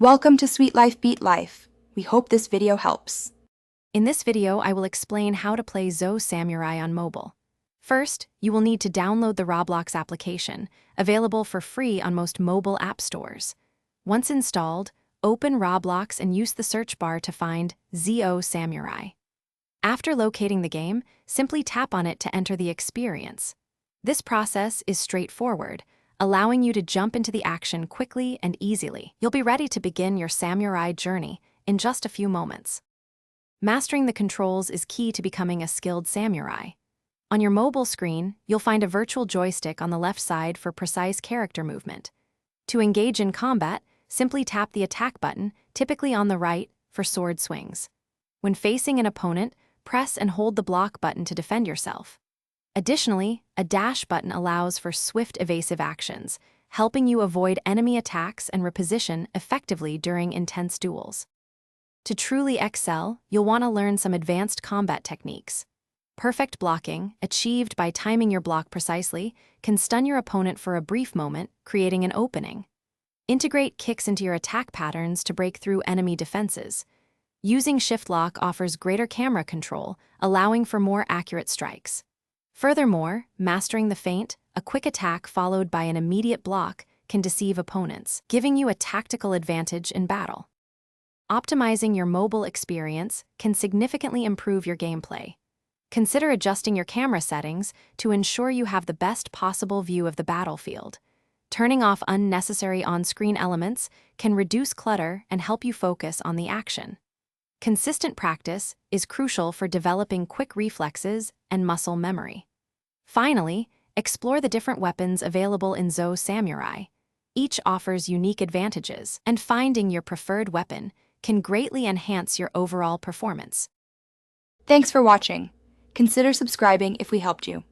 Welcome to Sweet Life Beat Life. We hope this video helps. In this video, I will explain how to play Zo Samurai on mobile. First, you will need to download the Roblox application, available for free on most mobile app stores. Once installed, open Roblox and use the search bar to find Zo Samurai. After locating the game, simply tap on it to enter the experience. This process is straightforward, allowing you to jump into the action quickly and easily. You'll be ready to begin your samurai journey in just a few moments. Mastering the controls is key to becoming a skilled samurai. On your mobile screen, you'll find a virtual joystick on the left side for precise character movement. To engage in combat, simply tap the attack button, typically on the right, for sword swings. When facing an opponent, press and hold the block button to defend yourself. Additionally, a dash button allows for swift evasive actions, helping you avoid enemy attacks and reposition effectively during intense duels. To truly excel, you'll want to learn some advanced combat techniques. Perfect blocking, achieved by timing your block precisely, can stun your opponent for a brief moment, creating an opening. Integrate kicks into your attack patterns to break through enemy defenses. Using Shift Lock offers greater camera control, allowing for more accurate strikes. Furthermore, mastering the feint, a quick attack followed by an immediate block, can deceive opponents, giving you a tactical advantage in battle. Optimizing your mobile experience can significantly improve your gameplay. Consider adjusting your camera settings to ensure you have the best possible view of the battlefield. Turning off unnecessary on-screen elements can reduce clutter and help you focus on the action. Consistent practice is crucial for developing quick reflexes and muscle memory. Finally, explore the different weapons available in Zo Samurai. Each offers unique advantages, and finding your preferred weapon can greatly enhance your overall performance. Thanks for watching. Consider subscribing if we helped you.